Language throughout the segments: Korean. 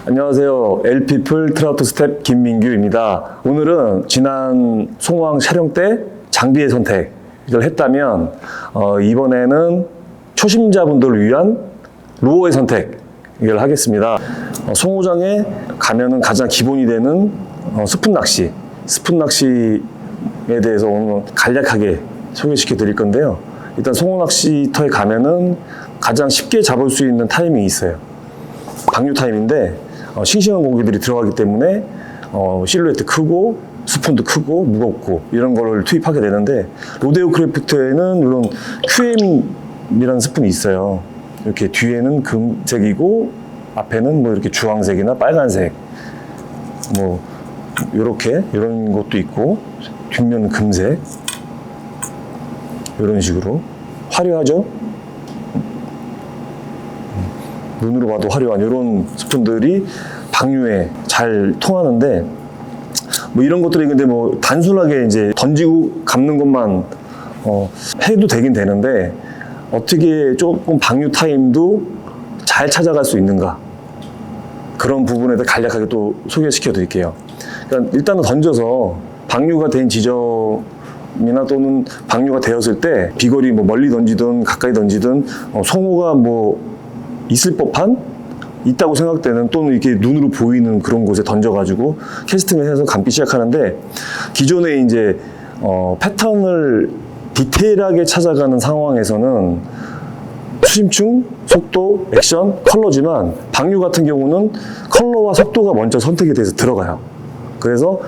안녕하세요. 엘피플 트라우트 스텝 김민규입니다. 오늘은 지난 송어왕 촬영 때 장비의 선택을 했다면 이번에는 초심자분들을 위한 루어의 선택을 하겠습니다. 송어장에 가면은 가장 기본이 되는 스푼 낚시에 대해서 오늘 간략하게 소개시켜 드릴 건데요. 일단 송어 낚시터에 가면은 가장 쉽게 잡을 수 있는 타이밍이 있어요. 방류 타임인데 싱싱한 고기들이 들어가기 때문에 실루엣도 크고 스푼도 크고 무겁고 이런 걸 투입하게 되는데, 로데오 크래프트에는 이런 QM이라는 스푼이 있어요. 이렇게 뒤에는 금색이고 앞에는 뭐 이렇게 주황색이나 빨간색 뭐 이렇게 이런 것도 있고, 뒷면 금색 이런 식으로 화려하죠. 눈으로 봐도 화려한 이런 스푼들이 방류에 잘 통하는데, 뭐 이런 것들이 근데 뭐 단순하게 이제 던지고 감는 것만 해도 되긴 되는데, 어떻게 조금 방류 타임도 잘 찾아갈 수 있는가, 그런 부분에 대해 간략하게 또 소개시켜 드릴게요. 그러니까 일단은 던져서 방류가 된 지점이나 또는 방류가 되었을 때 비거리 뭐 멀리 던지든 가까이 던지든 송어가 뭐 있을 법한, 있다고 생각되는, 또는 이렇게 눈으로 보이는 그런 곳에 던져가지고 캐스팅을 해서 감기 시작하는데, 기존에 이제 패턴을 디테일하게 찾아가는 상황에서는 수심층, 속도, 액션, 컬러지만 방류 같은 경우는 컬러와 속도가 먼저 선택이 돼서 들어가요. 그래서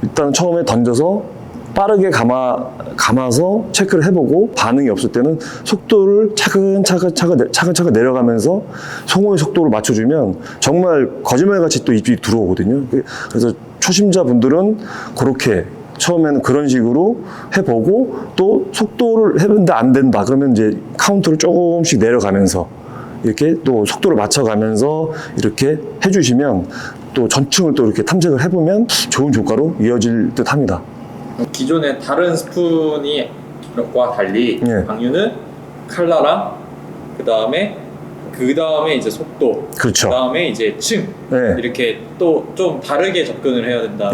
일단 처음에 던져서 빠르게 감아서 체크를 해보고 반응이 없을 때는 속도를 차근차근 내려가면서 송어의 속도를 맞춰주면 정말 거짓말같이 또 입질이 들어오거든요. 그래서 초심자분들은 그렇게 처음에는 그런 식으로 해보고, 또 속도를 해봤는데 안 된다 그러면 이제 카운트를 조금씩 내려가면서 이렇게 또 속도를 맞춰가면서 이렇게 해주시면 또 전층을 또 이렇게 탐색을 해보면 좋은 효과로 이어질 듯 합니다. 기존의 다른 스푼이 과 달리 방류는 칼라랑 그 다음에 이제 속도, 그렇죠. 그 다음에 이제 층, 이렇게 또 좀 다르게 접근을 해야 된다.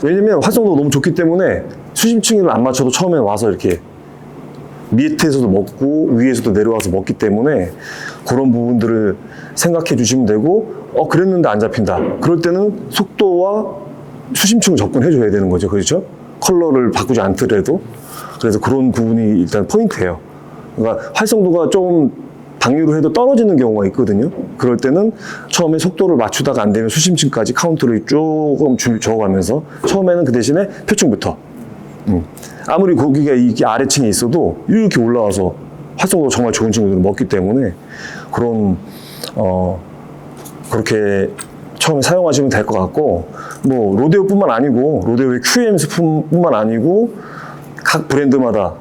왜냐면 활성도가 너무 좋기 때문에 수심층을 안 맞춰도 처음에 와서 이렇게 밑에서도 먹고 위에서도 내려와서 먹기 때문에 그런 부분들을 생각해 주시면 되고, 그랬는데 안 잡힌다 그럴 때는 속도와 수심층을 접근해 줘야 되는 거죠. 그렇죠? 컬러를 바꾸지 않더라도. 그래서 그런 부분이 일단 포인트예요. 그러니까 활성도가 좀 방류로 해도 떨어지는 경우가 있거든요. 그럴 때는 처음에 속도를 맞추다가 안 되면 수심층까지 카운트를 조금 적어가면서 처음에는 그 대신에 표층부터. 아무리 고기가 이게 아래층에 있어도 이렇게 올라와서 활성도가 정말 좋은 친구들은 먹기 때문에 그렇게 처음에 사용하시면 될 것 같고, 뭐 로데오뿐만 아니고 로데오의 QM 스푼뿐만 아니고 각 브랜드마다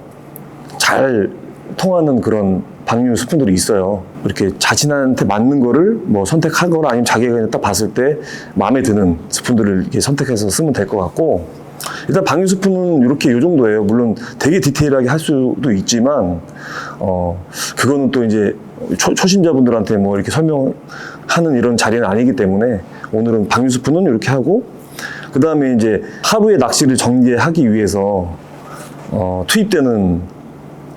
잘 통하는 그런 방류 스푼들이 있어요. 이렇게 자신한테 맞는 거를 뭐 선택하거나 아니면 자기가 그냥 딱 봤을 때 마음에 드는 스푼들을 이렇게 선택해서 쓰면 될 것 같고, 일단 방류 스푼은 이렇게 요 정도예요. 물론 되게 디테일하게 할 수도 있지만 그거는 또 이제 초심자분들한테 뭐 이렇게 설명하는 이런 자리는 아니기 때문에 오늘은 방류 스푼은 이렇게 하고, 그 다음에 이제 하루의 낚시를 전개하기 위해서 투입되는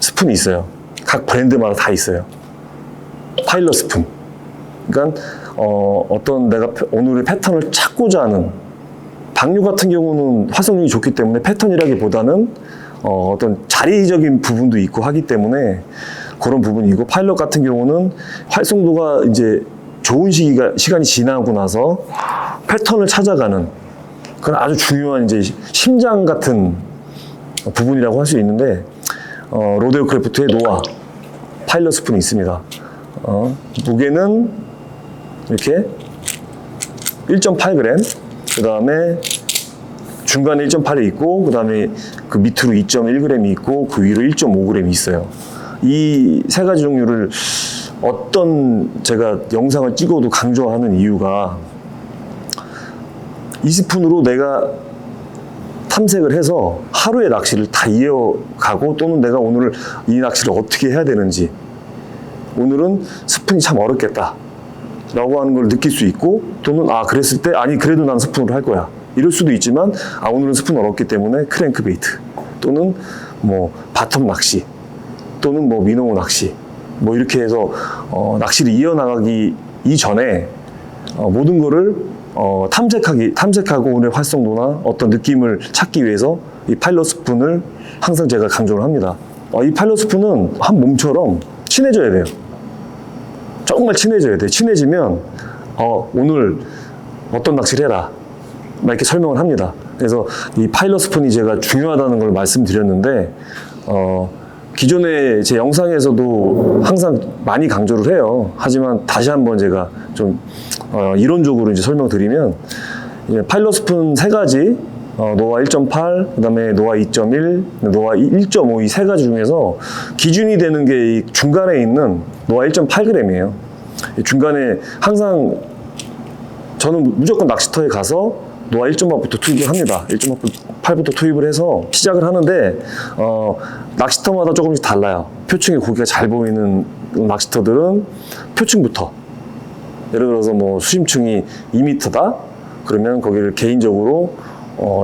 스푼이 있어요. 각 브랜드마다 다 있어요. 파일럿 스푼. 그러니까 어떤 내가 오늘의 패턴을 찾고자 하는, 방류 같은 경우는 활성력이 좋기 때문에 패턴이라기보다는 어떤 자리적인 부분도 있고 하기 때문에 그런 부분이고, 파일럿 같은 경우는 활성도가 이제 좋은 시간이 지나고 나서 패턴을 찾아가는 그런 아주 중요한 이제 심장 같은 부분이라고 할 수 있는데, 로데오 크래프트의 노아 파일럿 스푼이 있습니다. 무게는 이렇게 1.8g, 그 다음에 중간에 1.8이 있고, 그 다음에 그 밑으로 2.1g이 있고, 그 위로 1.5g이 있어요. 이 세 가지 종류를 제가 영상을 찍어도 강조하는 이유가, 이 스푼으로 내가 탐색을 해서 하루의 낚시를 다 이어가고, 또는 내가 오늘 이 낚시를 어떻게 해야 되는지, 오늘은 스푼이 참 어렵겠다, 라고 하는 걸 느낄 수 있고, 또는 그랬을 때 아니 그래도 난 스푼으로 할 거야 이럴 수도 있지만, 오늘은 스푼을 얻기 때문에 크랭크베이트 또는 뭐 바텀 낚시 또는 뭐 미노모 낚시 뭐 이렇게 해서 낚시를 이어나가기 이전에 모든 거를 탐색하고 오늘의 활성도나 어떤 느낌을 찾기 위해서 이 파일럿 스푼을 항상 제가 강조를 합니다. 이 파일럿 스푼은 한 몸처럼 친해져야 돼요. 정말 친해져야 돼요. 친해지면 오늘 어떤 낚시를 해라 막 이렇게 설명을 합니다. 그래서 이 파일럿 스푼이 제가 중요하다는 걸 말씀드렸는데, 기존에 제 영상에서도 항상 많이 강조를 해요. 하지만 다시 한번 제가 좀 이론적으로 이제 설명드리면, 파일럿 스푼 세 가지, 노아 1.8, 그 다음에 노아 2.1, 노아 1.5 이 세 가지 중에서 기준이 되는 게 이 중간에 있는 노아 1.8g이에요. 중간에 항상 저는 무조건 낚시터에 가서 노아 1.8부터 투입을 합니다. 1.8부터 투입을 해서 시작을 하는데, 낚시터마다 조금씩 달라요. 표층에 고기가 잘 보이는 낚시터들은 표층부터, 예를 들어서 뭐 수심층이 2m다 그러면 거기를 개인적으로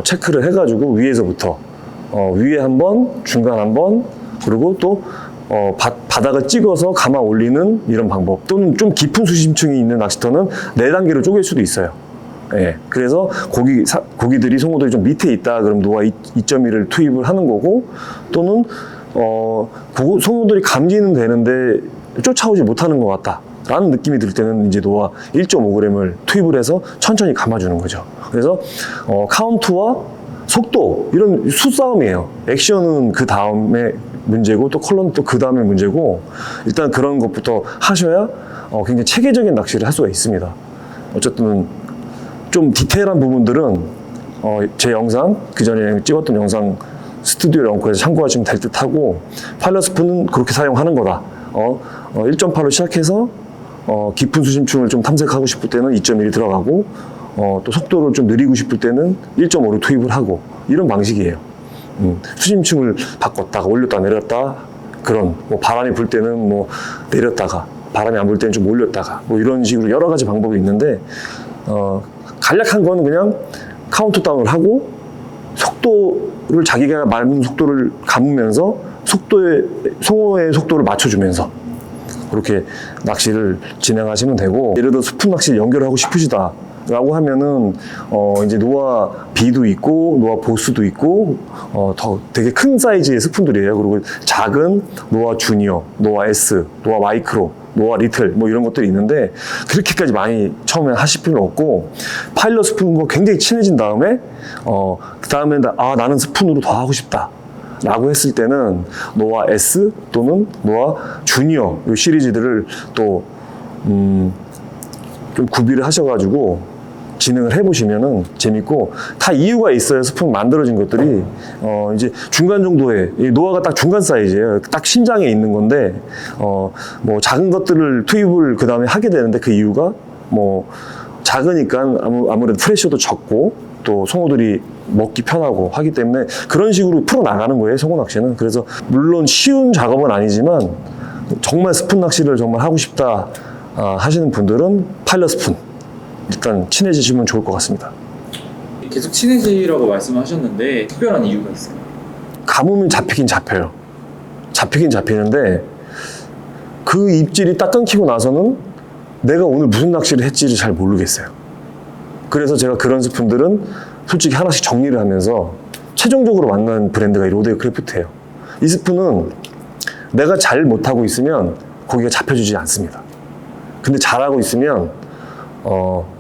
체크를 해가지고 위에서부터 위에 한 번, 중간 한 번, 그리고 또 바닥을 찍어서 감아 올리는 이런 방법, 또는 좀 깊은 수심층이 있는 낚시터는 4단계로 쪼갤 수도 있어요. 예, 그래서 고기들이, 송어들이 좀 밑에 있다 그럼 노아 2.1을 투입을 하는 거고, 또는 송어들이 감지는 되는데 쫓아오지 못하는 것 같다 라는 느낌이 들 때는 이제 노아 1.5g을 투입을 해서 천천히 감아주는 거죠. 그래서 카운트와 속도, 이런 수싸움이에요. 액션은 그 다음에 문제고, 또 컬러는 또 그 다음에 문제고, 일단 그런 것부터 하셔야 굉장히 체계적인 낚시를 할 수가 있습니다. 어쨌든 좀 디테일한 부분들은 제 영상, 그 전에 찍었던 영상 스튜디오 런커에서 참고하시면 될 듯 하고, 파일럿 스푼은 그렇게 사용하는 거다. 1.8로 시작해서 깊은 수심층을 좀 탐색하고 싶을 때는 2.1이 들어가고, 또 속도를 좀 느리고 싶을 때는 1.5로 투입을 하고, 이런 방식이에요. 수심층을 바꿨다가 올렸다 내렸다, 그런 뭐 바람이 불 때는 뭐 내렸다가, 바람이 안 불 때는 좀 올렸다가, 뭐 이런 식으로 여러 가지 방법이 있는데, 간략한 건 그냥 카운트다운을 하고 속도를, 자기가 맑은 속도를 감으면서 송어의 속도를 맞춰주면서 그렇게 낚시를 진행하시면 되고, 예를 들어 스푼 낚시를 연결하고 싶으시다 라고 하면은 이제 노아 B도 있고 노아 보스도 있고, 더 되게 큰 사이즈의 스푼들이에요. 그리고 작은 노아 주니어, 노아 S, 노아 마이크로, 노아 리틀 뭐 이런 것들이 있는데, 그렇게까지 많이 처음에 하실 필요는 없고, 파일럿 스푼과 굉장히 친해진 다음에 그 다음에 나는 스푼으로 더 하고 싶다 라고 했을 때는 노아 S 또는 노아 주니어 이 시리즈들을 또 좀 구비를 하셔가지고 진행을 해보시면은 재밌고, 다 이유가 있어요. 스푼 만들어진 것들이 이제 중간 정도의, 이 노아가 딱 중간 사이즈예요. 딱 심장에 있는 건데, 뭐 작은 것들을 투입을 그 다음에 하게 되는데, 그 이유가 뭐 작으니까 아무래도 프레셔도 적고 또 송어들이 먹기 편하고 하기 때문에 그런 식으로 풀어 나가는 거예요, 송어 낚시는. 그래서 물론 쉬운 작업은 아니지만 정말 스푼 낚시를 정말 하고 싶다 하시는 분들은 파일럿 스푼 일단 친해지시면 좋을 것 같습니다. 계속 친해지라고 말씀하셨는데 특별한 이유가 있어요? 감으면 잡히긴 잡혀요. 잡히긴 잡히는데 그 입질이 딱 끊기고 나서는 내가 오늘 무슨 낚시를 했지를 잘 모르겠어요. 그래서 제가 그런 스푼들은 솔직히 하나씩 정리를 하면서 최종적으로 만난 브랜드가 이 로데오 크래프트예요. 이 스푼은 내가 잘 못하고 있으면 고기가 잡혀주지 않습니다. 근데 잘하고 있으면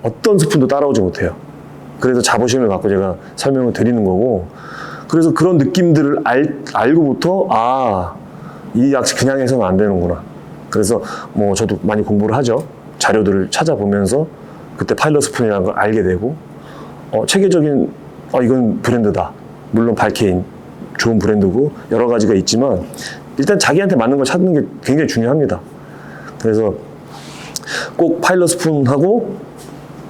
어떤 스푼도 따라오지 못해요. 그래서 자부심을 갖고 제가 설명을 드리는 거고, 그래서 그런 느낌들을 알고부터 이 낚시 그냥 해서는 안 되는구나. 그래서 뭐 저도 많이 공부를 하죠. 자료들을 찾아보면서 그때 파일럿 스푼이라는 걸 알게 되고, 체계적인 이건 브랜드다. 물론 발케인 좋은 브랜드고 여러 가지가 있지만 일단 자기한테 맞는 걸 찾는 게 굉장히 중요합니다. 그래서 꼭 파일럿 스푼하고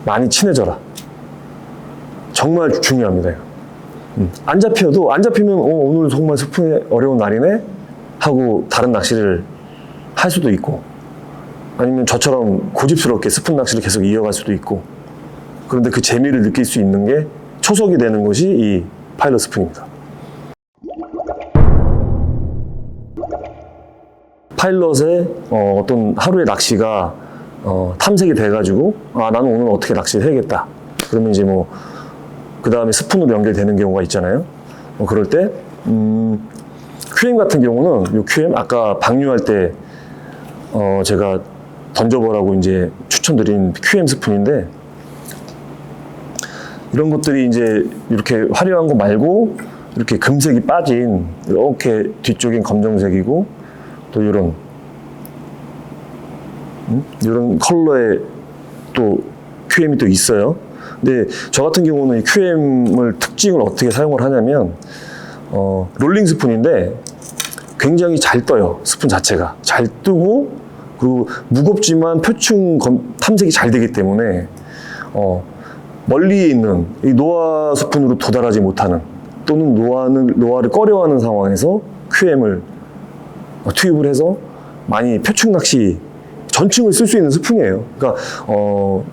많이 친해져라. 정말 중요합니다. 안 잡히면 오늘 정말 스푼이 어려운 날이네 하고 다른 낚시를 할 수도 있고, 아니면 저처럼 고집스럽게 스푼 낚시를 계속 이어갈 수도 있고, 그런데 그 재미를 느낄 수 있는 게 초석이 되는 것이 이 파일럿 스푼입니다. 파일럿의 어떤 하루의 낚시가 탐색이 돼가지고, 아, 나는 오늘 어떻게 낚시를 해야겠다. 그러면 이제 뭐 그 다음에 스푼으로 연결되는 경우가 있잖아요. 그럴 때 QM 같은 경우는 이 QM 아까 방류할 때 제가 던져보라고 이제 추천드린 QM 스푼인데, 이런 것들이 이제 이렇게 화려한 거 말고 이렇게 금색이 빠진, 이렇게 뒤쪽엔 검정색이고 또 이런 컬러의 또 QM이 또 있어요. 근데 저 같은 경우는 이 QM을 특징을 어떻게 사용을 하냐면 롤링 스푼인데 굉장히 잘 떠요. 스푼 자체가 잘 뜨고, 그리고 무겁지만 표층 탐색이 잘 되기 때문에 멀리에 있는 이 노아 스푼으로 도달하지 못하는, 또는 노아를 꺼려하는 상황에서 QM을 투입을 해서 많이 표층 낚시 전층을 쓸 수 있는 스푼이에요. 그러니까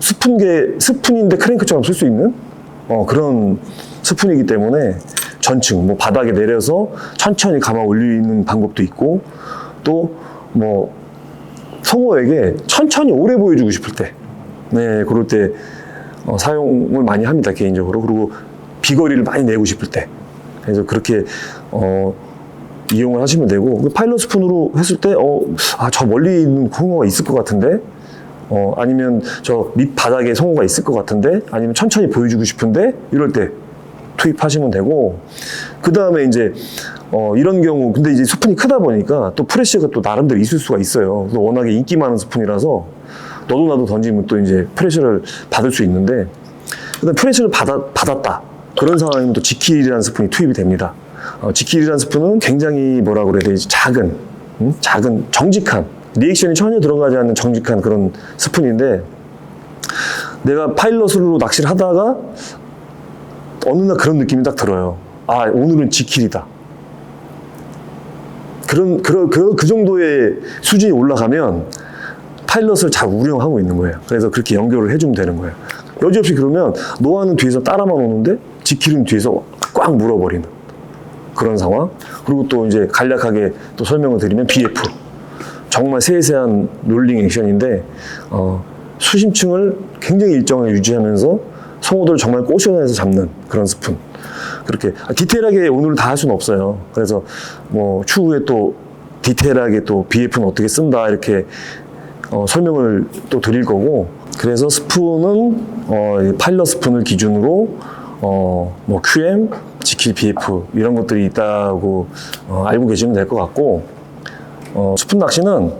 스푼인데 크랭크처럼 쓸 수 있는 그런 스푼이기 때문에 전층, 뭐 바닥에 내려서 천천히 감아 올리는 방법도 있고, 또 뭐 성우에게 천천히 오래 보여주고 싶을 때, 네, 그럴 때 사용을 많이 합니다, 개인적으로. 그리고 비거리를 많이 내고 싶을 때, 그래서 그렇게 이용을 하시면 되고, 파일럿 스푼으로 했을 때 저 멀리 있는 홍어가 있을 것 같은데, 아니면 저 밑바닥에 송어가 있을 것 같은데, 아니면 천천히 보여주고 싶은데, 이럴 때 투입하시면 되고, 그 다음에 이제 이런 경우, 근데 이제 스푼이 크다 보니까 또 프레쉬가 또 나름대로 있을 수가 있어요. 워낙에 인기 많은 스푼이라서 너도 나도 던지면 또 이제 프레쉬를 받을 수 있는데, 근데 프레쉬를 받았다, 그런 상황이면 또 지킬이라는 스푼이 투입이 됩니다. 지킬이라는 스푼은 굉장히 뭐라 그래야 되지, 작은 정직한, 리액션이 전혀 들어가지 않는 정직한 그런 스푼인데, 내가 파일럿으로 낚시를 하다가 어느 날 그런 느낌이 딱 들어요. 아, 오늘은 지킬이다. 그 정도의 수준이 올라가면 파일럿을 잘 운영하고 있는 거예요. 그래서 그렇게 연결을 해주면 되는 거예요. 여지없이 그러면 노아는 뒤에서 따라만 오는데 지킬은 뒤에서 꽉 물어버리는 그런 상황. 그리고 또 이제 간략하게 또 설명을 드리면 BF, 정말 세세한 롤링 액션인데 수심층을 굉장히 일정하게 유지하면서 송어들을 정말 꼬셔내서 잡는 그런 스푼. 그렇게 디테일하게 오늘 다 할 수는 없어요. 그래서 뭐 추후에 또 디테일하게 또 BF는 어떻게 쓴다, 이렇게 설명을 또 드릴 거고, 그래서 스푼은 파일럿 스푼을 기준으로 뭐 QM, 지킬, BF 이런 것들이 있다고 알고 계시면 될 것 같고, 스푼 낚시는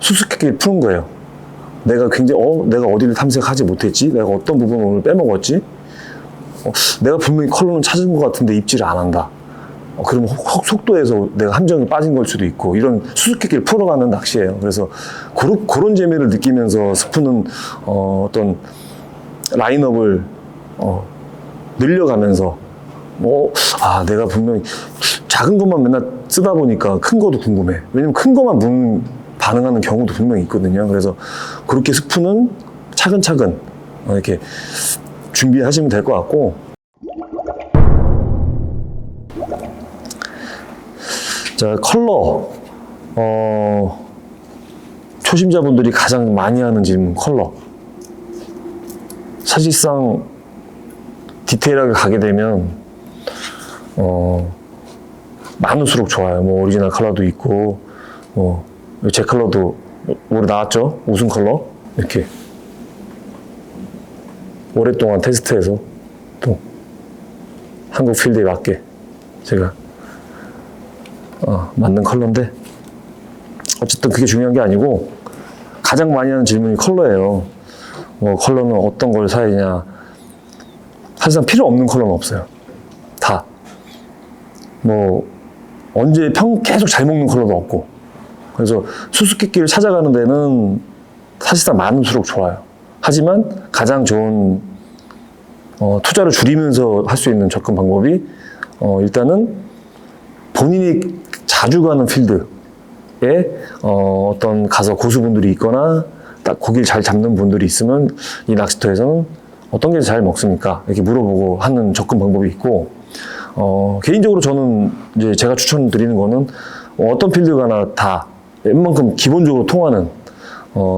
수수께끼를 푸는 거예요. 내가 굉장히 내가 어디를 탐색하지 못했지? 내가 어떤 부분을 오늘 빼먹었지? 내가 분명히 컬러는 찾은 것 같은데 입질을 안 한다. 그러면 속도에서 내가 함정이 빠진 걸 수도 있고, 이런 수수께끼를 풀어가는 낚시예요. 그래서 그런 재미를 느끼면서 스푼은 어떤 라인업을 늘려가면서 내가 분명히 작은 것만 맨날 쓰다 보니까 큰 것도 궁금해. 왜냐면 큰 것만 반응하는 경우도 분명히 있거든요. 그래서 그렇게 스푼은 차근차근 이렇게 준비하시면 될 것 같고, 자, 컬러. 초심자분들이 가장 많이 하는 질문, 컬러. 사실상 디테일하게 가게 되면 많을수록 좋아요. 뭐 오리지널 컬러도 있고, 뭐 제 컬러도 올해 나왔죠. 우승 컬러. 이렇게 오랫동안 테스트해서 또 한국 필드에 맞게 제가 만든 컬러인데, 어쨌든 그게 중요한 게 아니고, 가장 많이 하는 질문이 컬러예요. 컬러는 어떤 걸 사야 되냐. 사실상 필요 없는 컬러는 없어요. 다. 언제 계속 잘 먹는 컬러도 없고. 그래서 수수께끼를 찾아가는 데는 사실상 많을수록 좋아요. 하지만 가장 좋은 투자를 줄이면서 할 수 있는 접근 방법이 일단은 본인이 자주 가는 필드, 어떤 가서 고수분들이 있거나 딱 고기를 잘 잡는 분들이 있으면 이 낚시터에서는 어떤 게 잘 먹습니까? 이렇게 물어보고 하는 접근 방법이 있고, 개인적으로 저는 이제 제가 추천드리는 거는 어떤 필드 가나 다 웬만큼 기본적으로 통하는,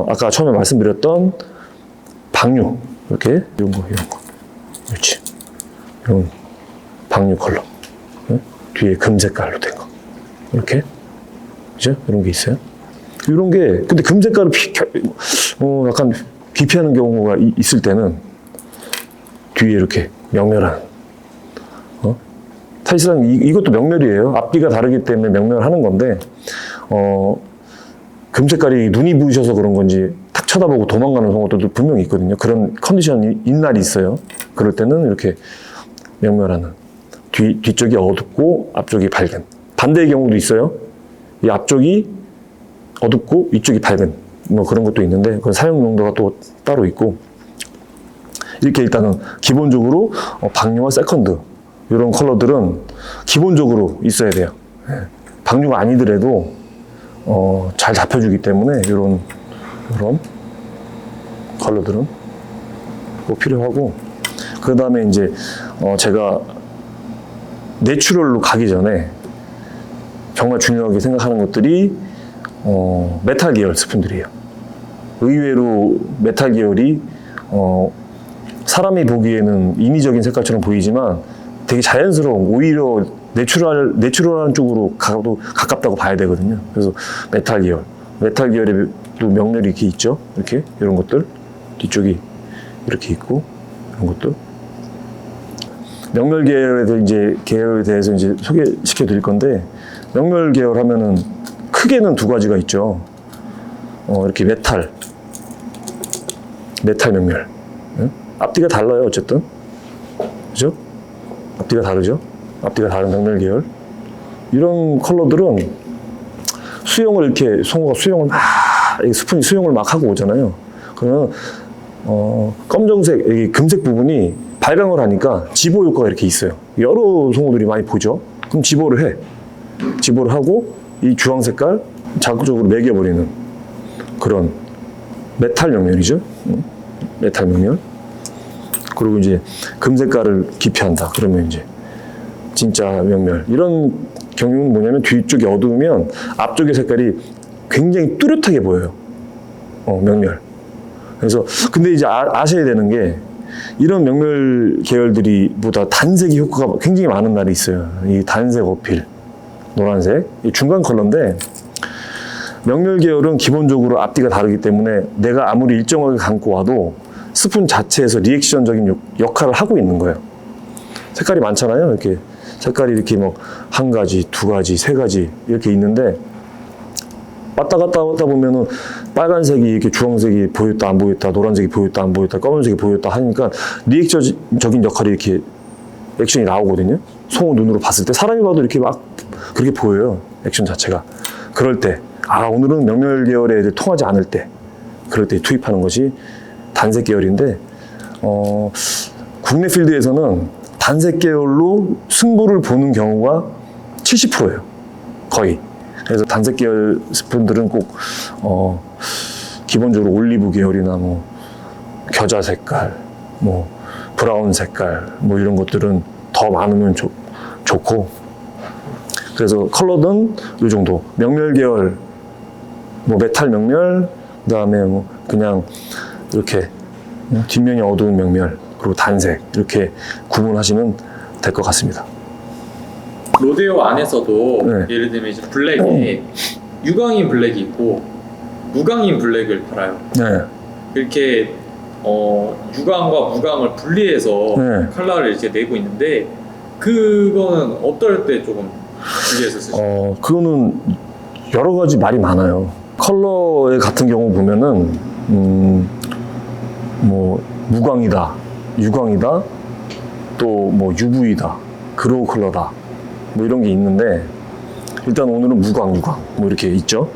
아까 처음에 말씀드렸던 방류, 이렇게 이런 거, 그렇지. 이런 방류 컬러. 네? 뒤에 금 색깔로 된 거. 이렇게. 그죠? 이런 게 있어요. 이런 게, 근데 금 색깔을 약간 기피하는 경우가 있을 때는 뒤에 이렇게 명멸한, 사실상 이것도 명멸이에요. 앞뒤가 다르기 때문에 명멸하는 건데, 금 색깔이 눈이 부으셔서 그런 건지 탁 쳐다보고 도망가는 경우도 분명히 있거든요. 그런 컨디션이 있날이 있어요. 그럴 때는 이렇게 명멸하는. 뒤쪽이 어둡고 앞쪽이 밝은. 반대의 경우도 있어요. 이 앞쪽이 어둡고 이쪽이 밝은. 뭐 그런 것도 있는데, 그건 사용 용도가 또 따로 있고. 이렇게 일단은 기본적으로 방류와 세컨드. 이런 컬러들은 기본적으로 있어야 돼요. 방류가 아니더라도 잘 잡혀주기 때문에 이런 컬러들은 꼭 필요하고, 그 다음에 이제 제가 내추럴로 가기 전에 정말 중요하게 생각하는 것들이 메탈 계열 스푼들이에요. 의외로 메탈 계열이 사람이 보기에는 인위적인 색깔처럼 보이지만 되게 자연스러운, 오히려 내추럴한 쪽으로 가깝다고 봐야 되거든요. 그래서 메탈 계열에 또 명렬이 이렇게 있죠. 이렇게 이런 것들 뒤쪽이 이렇게 있고 이런 것들. 명렬 계열에 대해서 이제 소개시켜 드릴 건데, 명렬 계열 하면은 크게는 두 가지가 있죠. 이렇게 메탈 명렬. 응? 앞뒤가 달라요, 어쨌든. 그죠? 앞뒤가 다르죠? 앞뒤가 다른 명렬 계열. 이런 컬러들은 수영을 이렇게, 송어가 수영을 막, 스푼이 수영을 막 하고 오잖아요. 그러면, 검정색, 여기 금색 부분이 발광을 하니까 집어 효과가 이렇게 있어요. 여러 송어들이 많이 보죠? 그럼 집어를 해. 집어를 하고, 이 주황 색깔 자극적으로 매겨버리는 그런 메탈 명렬이죠. 메탈 명렬. 그리고 이제 금 색깔을 기피한다. 그러면 이제 진짜 명멸. 이런 경우는 뭐냐면 뒤쪽이 어두우면 앞쪽의 색깔이 굉장히 뚜렷하게 보여요. 명멸. 그래서 근데 이제 아셔야 되는 게, 이런 명멸 계열들이 보다 단색이 효과가 굉장히 많은 날이 있어요. 이 단색 어필, 노란색, 이 중간 컬러인데, 명멸 계열은 기본적으로 앞뒤가 다르기 때문에 내가 아무리 일정하게 감고 와도 스푼 자체에서 리액션적인 역할을 하고 있는 거예요. 색깔이 많잖아요. 이렇게 색깔이 이렇게 뭐 한 가지, 두 가지, 세 가지 이렇게 있는데, 왔다 갔다 하다 보면은 빨간색이 이렇게 주황색이 보였다 안 보였다, 노란색이 보였다 안 보였다, 검은색이 보였다 하니까 리액션적인 역할이 이렇게 액션이 나오거든요. 송어 눈으로 봤을 때 사람이 봐도 이렇게 막 그렇게 보여요. 액션 자체가. 그럴 때, 오늘은 명멸 계열에 통하지 않을 때, 그럴 때 투입하는 것이 단색 계열인데, 국내 필드에서는 단색 계열로 승부를 보는 경우가 70%예요. 거의. 그래서 단색 계열 스푼들은 꼭 기본적으로 올리브 계열이나 뭐 겨자 색깔, 뭐 브라운 색깔, 뭐 이런 것들은 더 많으면 좋고, 그래서 컬러는 이 정도. 명멸 계열, 뭐 메탈 명멸, 그다음에 뭐 그냥 이렇게 뒷면이 어두운 명멸, 그리고 단색, 이렇게 구분하시면 될 것 같습니다. 로데오 안에서도 네. 예를 들면 이제 블랙에 유광인 블랙이 있고 무광인 블랙을 팔아요. 네. 이렇게 유광과 무광을 분리해서 네. 컬러를 이렇게 내고 있는데, 그거는 어떨 때 조금 분리해서 쓰시나요? 그거는 여러 가지 말이 많아요. 컬러 같은 경우 보면은 뭐 무광이다, 유광이다, 또 뭐 UV다, 그로우 컬러다, 뭐 이런 게 있는데, 일단 오늘은 무광, 유광 뭐 이렇게 있죠.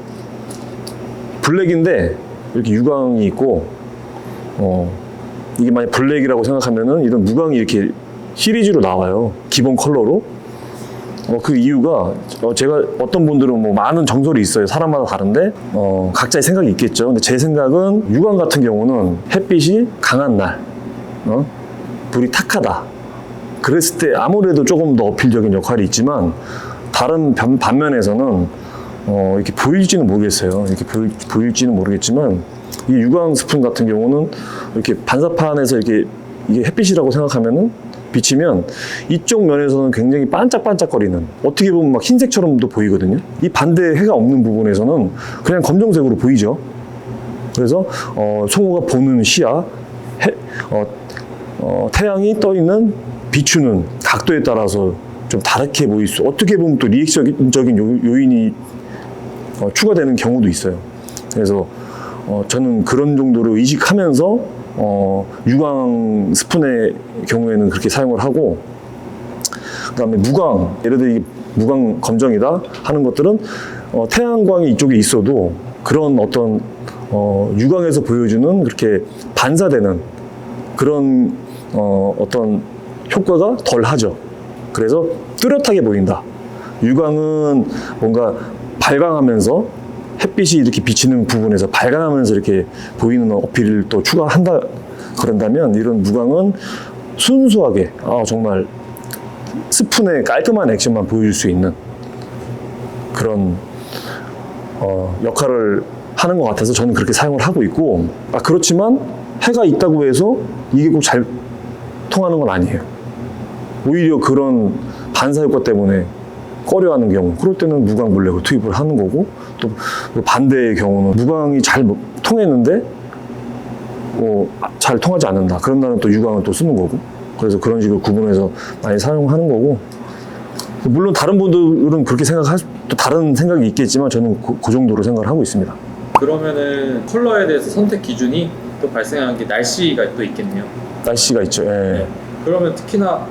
블랙인데 이렇게 유광이 있고, 이게 만약 블랙이라고 생각하면은 이런 무광이 이렇게 시리즈로 나와요. 기본 컬러로. 그 이유가 제가 어떤 분들은 뭐 많은 정설이 있어요. 사람마다 다른데 각자의 생각이 있겠죠. 근데 제 생각은 유광 같은 경우는 햇빛이 강한 날, 불이 탁하다. 그랬을 때 아무래도 조금 더 어필적인 역할이 있지만 다른 반면에서는 이렇게 보일지는 모르겠어요. 이렇게 보일지는 모르겠지만 이 유광 스푼 같은 경우는 이렇게 반사판에서 이게 햇빛이라고 생각하면은 비치면 이쪽 면에서는 굉장히 반짝반짝거리는, 어떻게 보면 막 흰색처럼도 보이거든요. 이 반대 해가 없는 부분에서는 그냥 검정색으로 보이죠. 그래서 송호가 보는 시야, 태양이 떠 있는 비추는 각도에 따라서 좀 다르게 보일 수, 어떻게 보면 또 리액션적인 요인이 추가되는 경우도 있어요. 그래서 저는 그런 정도로 의식하면서 유광 스푼의 경우에는 그렇게 사용을 하고, 그다음에 무광, 예를 들어 이게 무광 검정이다 하는 것들은 태양광이 이쪽에 있어도 그런 어떤 유광에서 보여주는 그렇게 반사되는 그런 어떤 효과가 덜 하죠. 그래서 뚜렷하게 보인다. 유광은 뭔가 발광하면서 햇빛이 이렇게 비치는 부분에서 발광하면서 이렇게 보이는 어필을 또 추가한다 그런다면, 이런 무광은 순수하게 정말 스푼의 깔끔한 액션만 보여줄 수 있는 그런 역할을 하는 것 같아서 저는 그렇게 사용을 하고 있고, 그렇지만 해가 있다고 해서 이게 꼭 잘 통하는 건 아니에요. 오히려 그런 반사 효과 때문에 꺼려하는 경우, 그럴 때는 무광 블랙을 투입을 하는 거고, 또 반대의 경우는 무광이 잘 통했는데 잘 통하지 않는다. 그런 날은 또 유광을 또 쓰는 거고, 그래서 그런 식으로 구분해서 많이 사용하는 거고, 물론 다른 분들은 그렇게 생각할 또 다른 생각이 있겠지만 저는 그 정도로 생각을 하고 있습니다. 그러면은 컬러에 대해서 선택 기준이 또 발생하는 게 날씨가 또 있겠네요. 날씨가 있죠. 예. 네. 그러면 특히나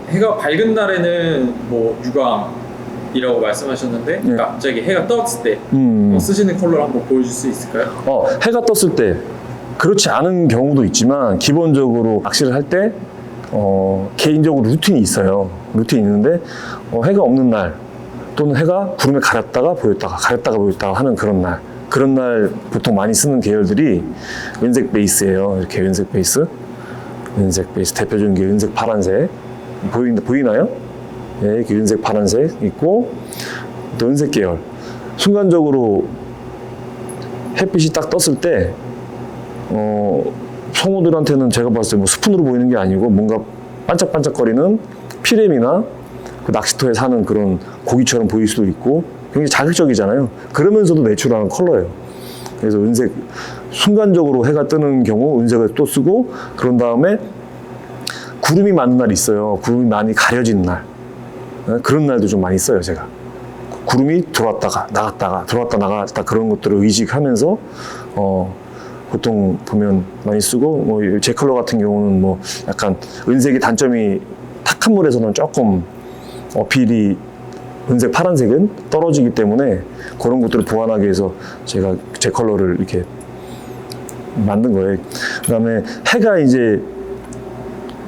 해가 밝은 날에는 뭐 유광이라고 말씀하셨는데 네. 갑자기 해가 떴을 때 쓰시는 컬러를 한번 보여줄 수 있을까요? 해가 떴을 때 그렇지 않은 경우도 있지만, 기본적으로 낚시를 할 때 개인적으로 루틴이 있어요. 루틴이 있는데 해가 없는 날, 또는 해가 구름에 가렸다가 보였다가 하는 그런 날 보통 많이 쓰는 계열들이 은색 베이스예요. 이렇게 은색 베이스 대표적인 게 은색 파란색 보이나요? 네, 이렇게 은색 파란색 있고, 또 은색 계열. 순간적으로 햇빛이 딱 떴을 때 성우들한테는 제가 봤을 때 뭐 스푼으로 보이는 게 아니고 뭔가 반짝반짝거리는 피렘이나 그 낚시터에 사는 그런 고기처럼 보일 수도 있고, 굉장히 자극적이잖아요. 그러면서도 내추럴한 컬러예요. 그래서 은색, 순간적으로 해가 뜨는 경우 은색을 또 쓰고, 그런 다음에 구름이 많은 날이 있어요. 구름이 많이 가려진 날, 그런 날도 좀 많이 써요. 제가 구름이 들어왔다가 나갔다 그런 것들을 의식하면서 보통 보면 많이 쓰고, 제 컬러 같은 경우는 뭐 약간 은색의 단점이 탁한 물에서는 조금 어필이 은색 파란색은 떨어지기 때문에 그런 것들을 보완하기 위해서 제가 제 컬러를 이렇게 만든 거예요. 그다음에 해가 이제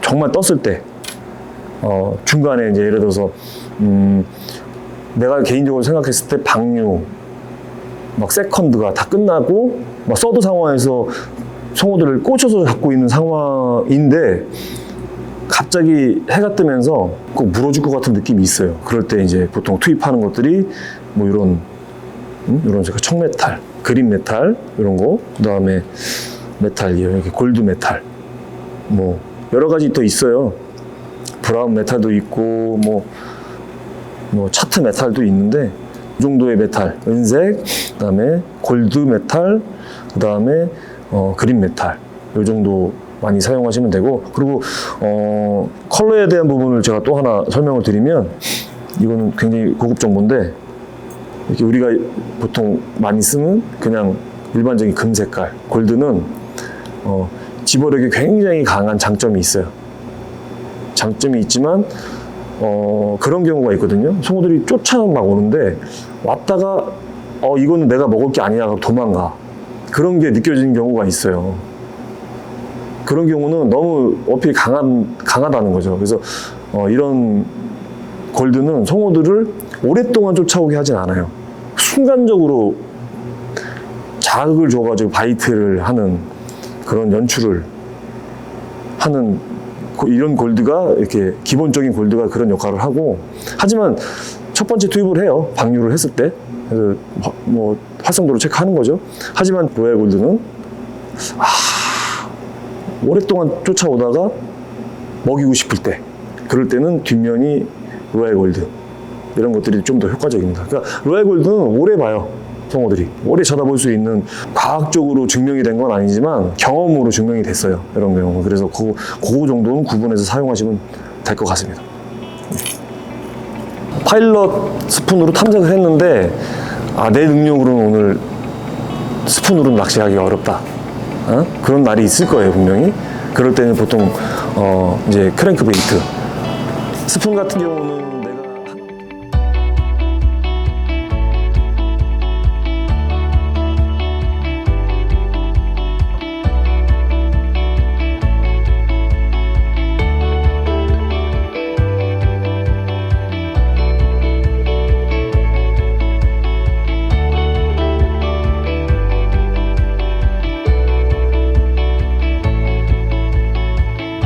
정말 떴을 때 중간에 이제 예를 들어서 내가 개인적으로 생각했을 때 방류 막 세컨드가 다 끝나고 막 서드 상황에서 성우들을 꽂혀서 잡고 있는 상황인데 갑자기 해가 뜨면서 꼭 물어줄 것 같은 느낌이 있어요. 그럴 때 이제 보통 투입하는 것들이 뭐 이런 청메탈, 그린 메탈 이런 거, 그다음에 메탈이요, 이렇게 골드 메탈, 뭐 여러 가지 또 있어요. 브라운 메탈도 있고 뭐 차트 메탈도 있는데, 이 정도의 메탈, 은색, 그다음에 골드 메탈, 그다음에 그린 메탈, 이 정도 많이 사용하시면 되고, 그리고 컬러에 대한 부분을 제가 또 하나 설명을 드리면, 이거는 굉장히 고급 정보인데, 이렇게 우리가 보통 많이 쓰는 그냥 일반적인 금 색깔, 골드는 집어력이 굉장히 강한 장점이 있어요. 장점이 있지만 그런 경우가 있거든요. 성우들이 쫓아 막 오는데 왔다가 이거는 내가 먹을 게 아니야 하고 도망가. 그런 게 느껴지는 경우가 있어요. 그런 경우는 너무 어필이 강하다는 거죠. 그래서 이런 골드는 송어들을 오랫동안 쫓아오게 하진 않아요. 순간적으로 자극을 줘가지고 바이트를 하는 그런 연출을 하는 이런 골드가 이렇게 기본적인 골드가 그런 역할을 하고, 하지만 첫 번째 투입을 해요. 방류를 했을 때. 그래서 뭐 활성도를 체크하는 거죠. 하지만 로얄 골드는 오랫동안 쫓아오다가 먹이고 싶을 때, 그럴 때는 뒷면이 로얄 골드, 이런 것들이 좀 더 효과적입니다. 그러니까 로얄 골드는 오래 봐요. 송어들이 오래 쳐다볼 수 있는, 과학적으로 증명이 된 건 아니지만 경험으로 증명이 됐어요, 이런 경우. 그래서 그 정도는 구분해서 사용하시면 될 것 같습니다. 파일럿 스푼으로 탐색을 했는데 내 능력으로는 오늘 스푼으로는 낚시하기가 어렵다, 그런 날이 있을 거예요, 분명히. 그럴 때는 보통 이제 크랭크베이트, 스푼 같은 경우는